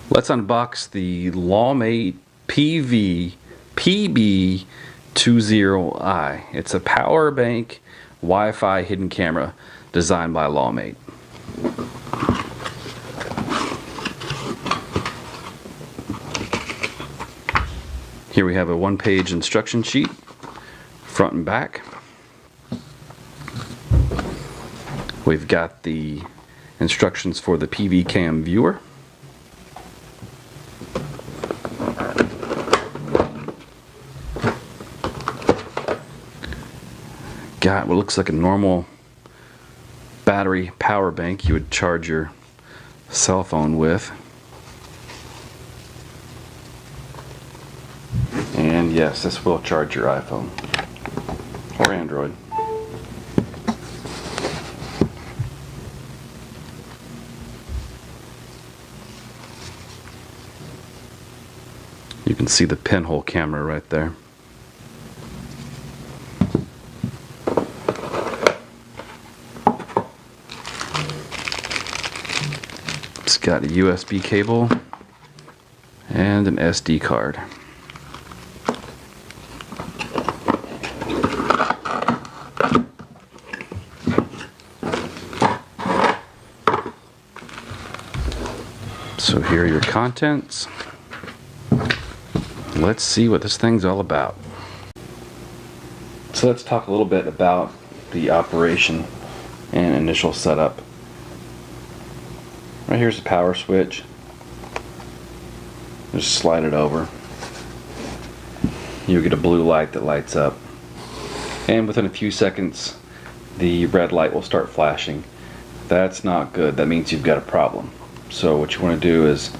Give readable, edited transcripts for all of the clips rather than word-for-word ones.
Let's unbox the Lawmate PB20i. It's a power bank Wi-Fi hidden camera designed by Lawmate. Here we have a one-page instruction sheet, front and back. We've got the instructions for the PV cam viewer. Got what looks like a normal battery power bank you would charge your cell phone with. And yes, this will charge your iPhone or Android. You can see the pinhole camera right there. It's got a USB cable and an SD card. So here are your contents. Let's see what this thing's all about. So let's talk a little bit about the operation and initial setup. Right here's the power switch. Just slide it over. You get a blue light that lights up. And within a few seconds, the red light will start flashing. That's not good. That means you've got a problem. So what you want to do is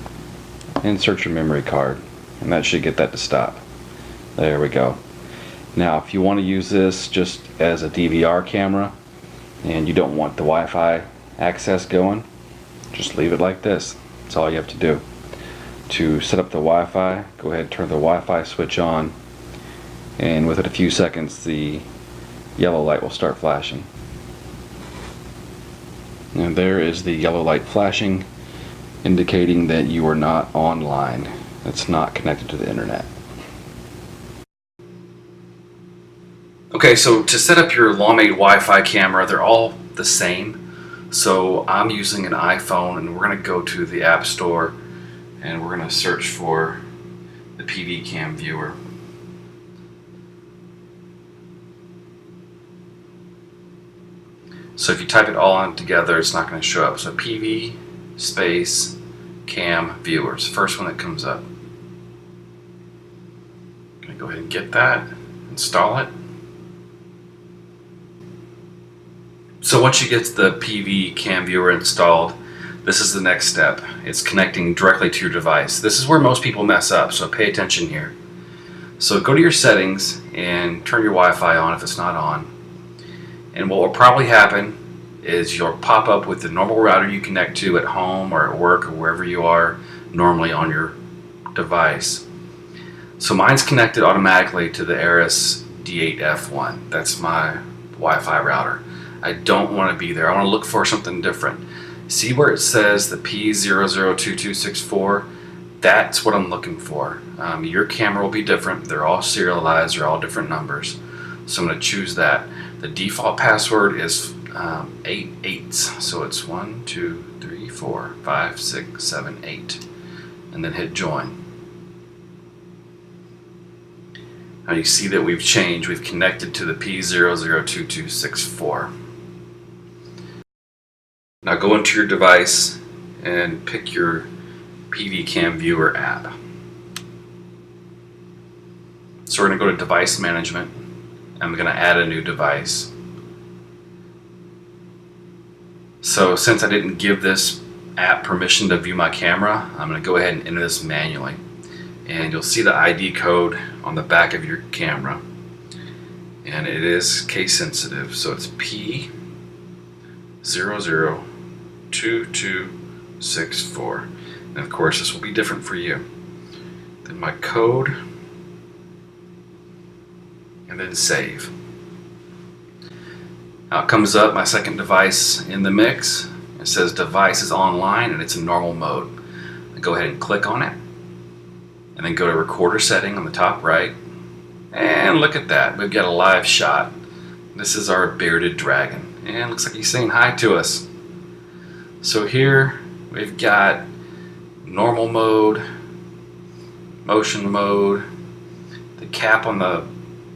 insert your memory card, and that should get that to stop. There we go. Now if you want to use this just as a DVR camera and you don't want the Wi-Fi access going, just leave it like this. That's all you have to do. To set up the Wi-Fi, go ahead and turn the Wi-Fi switch on, and within a few seconds the yellow light will start flashing. And there is the yellow light flashing, indicating that you are not online. It's not connected to the internet. Okay, so to set up your Lawmate Wi-Fi camera, they're all the same. So I'm using an iPhone, and we're going to go to the App Store and we're going to search for the PV cam viewer. So if you type it all on together, it's not going to show up. So PV space cam viewers, first one that comes up. I'm going to go ahead and get that, install it. So once you get the PV cam viewer installed, this is the next step. It's connecting directly to your device. This is where most people mess up, so pay attention here. So go to your settings and turn your Wi-Fi on if it's not on. And what will probably happen is you'll pop up with the normal router you connect to at home or at work or wherever you are normally on your device. So mine's connected automatically to the Aris D8F1. That's my Wi-Fi router. I don't want to be there. I want to look for something different. See where it says the P002264? That's what I'm looking for. Your camera will be different. They're all serialized. They're all different numbers. So I'm going to choose that. The default password is 8 8s. So it's 1, 2, 3, 4, 5, 6, 7, 8. And then hit join. Now you see that we've changed. We've connected to the P002264. Now go into your device and pick your PV Cam Viewer app. So we're going to go to Device Management. I'm going to add a new device. So since I didn't give this app permission to view my camera, I'm going to go ahead and enter this manually. And you'll see the ID code on the back of your camera. And it is case sensitive, so it's P002264. And of course this will be different for you. Then my code, and then save. Now it comes up, my second device in the mix, It says device is online and it's in normal mode. Go ahead and click on it, and then go to recorder setting on the top right, and look at that, we've got a live shot. This is our bearded dragon, and looks like he's saying hi to us. So here we've got normal mode, motion mode. The cap on the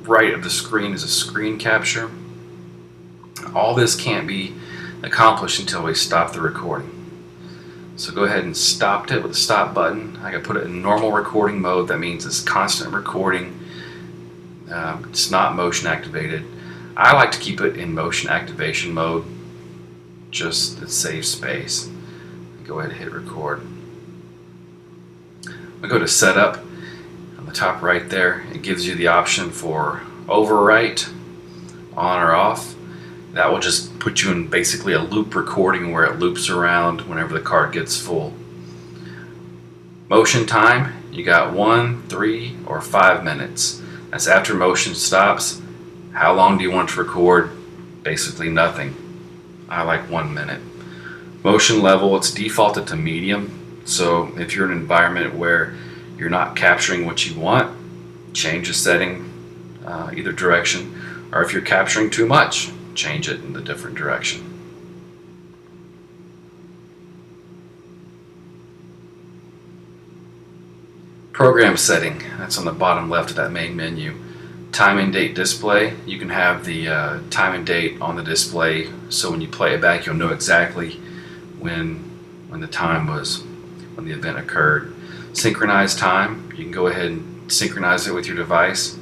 right of the screen is a screen capture. All this can't be accomplished until we stop the recording. So go ahead and stop it with the stop button. I can put it in normal recording mode. That means it's constant recording. It's not motion activated. I like to keep it in motion activation mode, just to save space. Go ahead and hit record. We go to setup. On the top right there, it gives you the option for overwrite, on or off. That will just put you in basically a loop recording where it loops around whenever the card gets full. Motion time, you got 1, 3, or 5 minutes. That's after motion stops. How long do you want to record? Basically nothing. I like 1 minute. Motion level, it's defaulted to medium. So if you're in an environment where you're not capturing what you want, change the setting either direction. Or if you're capturing too much, change it in a different direction. Program setting, that's on the bottom left of that main menu. Time and date display, you can have the time and date on the display, so when you play it back you'll know exactly when the time was, when the event occurred. Synchronize time, you can go ahead and synchronize it with your device.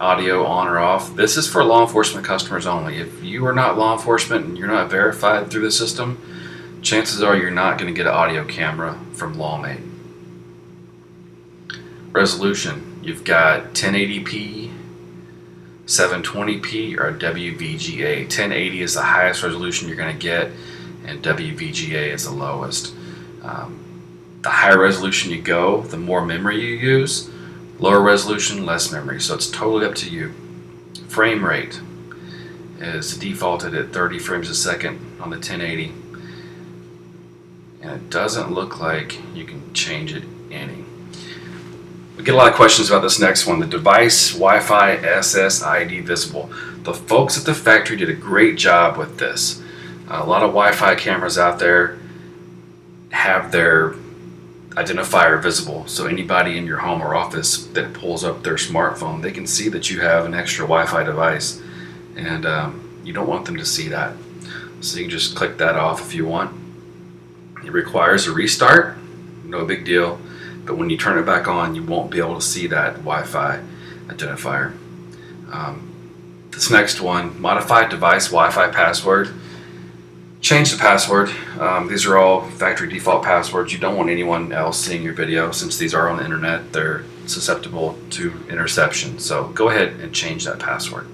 Audio on or off. This is for law enforcement customers only. If you are not law enforcement and you're not verified through the system, chances are you're not going to get an audio camera from Lawmate. Resolution. You've got 1080p, 720p, or WVGA. 1080 is the highest resolution you're going to get, and WVGA is the lowest. The higher resolution you go, the more memory you use. Lower resolution, less memory, so it's totally up to you. Frame rate is defaulted at 30 frames a second on the 1080, and it doesn't look like you can change it any. We get a lot of questions about this next one, the device Wi-Fi SSID visible. The folks at the factory did a great job with this. A lot of Wi-Fi cameras out there have their identifier visible, so anybody in your home or office that pulls up their smartphone, they can see that you have an extra Wi-Fi device, and you don't want them to see that. So you can just click that off if you want. It requires a restart, no big deal, but when you turn it back on you won't be able to see that Wi-Fi identifier. This next one, modified device Wi-Fi password. Change the password. These are all factory default passwords. You don't want anyone else seeing your video. Since these are on the internet, they're susceptible to interception. So go ahead and change that password.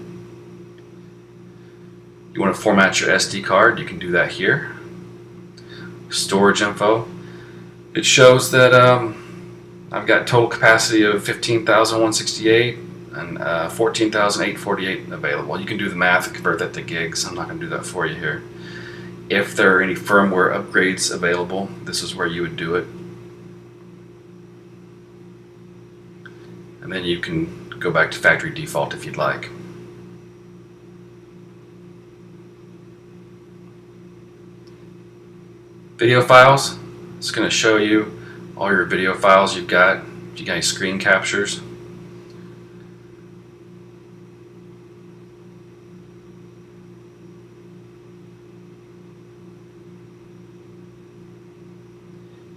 You want to format your SD card, you can do that here. Storage info. It shows that I've got total capacity of 15,168 and 14,848 available. You can do the math and convert that to gigs. I'm not going to do that for you here. If there are any firmware upgrades available, this is where you would do it. And then you can go back to factory default if you'd like. Video files, it's going to show you all your video files you've got. If you got any screen captures.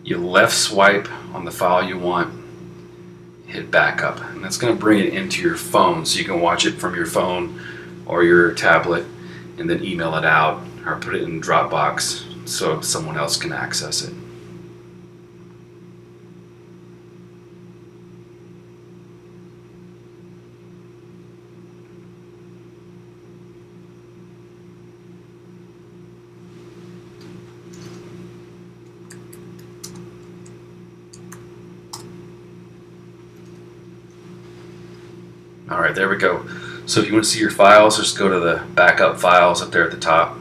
You left swipe on the file you want, hit backup, and that's going to bring it into your phone so you can watch it from your phone or your tablet and then email it out or put it in Dropbox so someone else can access it. Alright, there we go. So if you want to see your files, just go to the backup files up there at the top.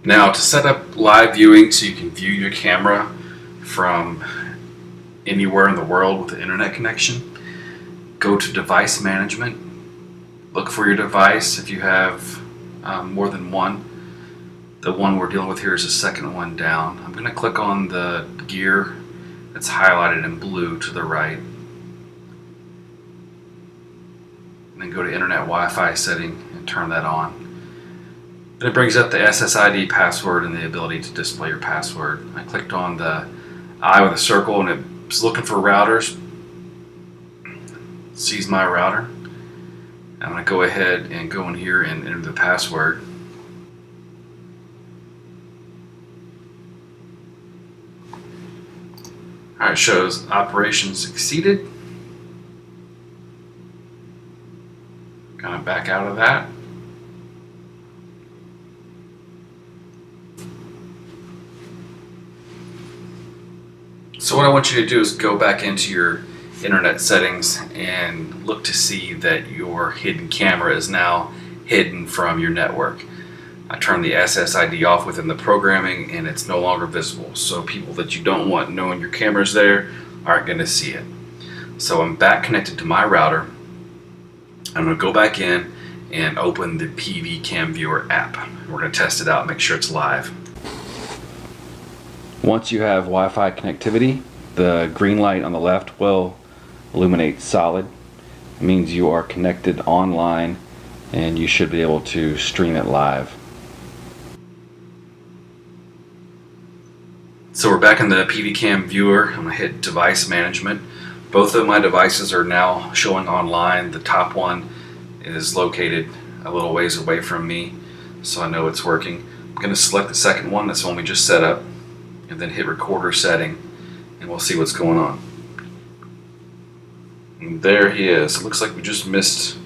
Now, to set up live viewing so you can view your camera from anywhere in the world with an internet connection, go to device management. Look for your device if you have more than one. The one we're dealing with here is the second one down. I'm going to click on the gear that's highlighted in blue to the right. And then go to Internet Wi-Fi setting and turn that on. Then it brings up the SSID password and the ability to display your password. I clicked on the eye with a circle and it's looking for routers. It sees my router. I'm going to go ahead and go in here and enter the password. Alright, it shows operation succeeded. Kind of back out of that. So what I want you to do is go back into your internet settings and look to see that your hidden camera is now hidden from your network. I turned the SSID off within the programming and it's no longer visible. So people that you don't want knowing your camera's there aren't going to see it. So I'm back connected to my router. I'm going to go back in and open the PB Cam Viewer app. We're going to test it out and make sure it's live. Once you have Wi-Fi connectivity, the green light on the left will illuminate solid. It means you are connected online and you should be able to stream it live. So we're back in the PB Cam Viewer. I'm going to hit Device Management. Both of my devices are now showing online. The top one is located a little ways away from me, so I know it's working. I'm going to select the second one, that's the one we just set up, and then hit Recorder Setting, and we'll see what's going on. And there he is. It looks like we just missed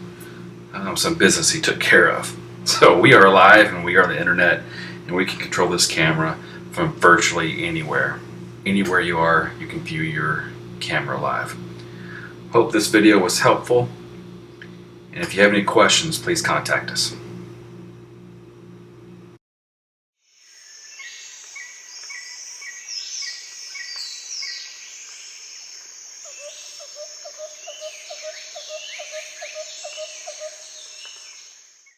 some business he took care of. So we are live and we are the internet, and we can control this camera from virtually anywhere. Anywhere you are, you can view your camera live. Hope this video was helpful, and if you have any questions, please contact us.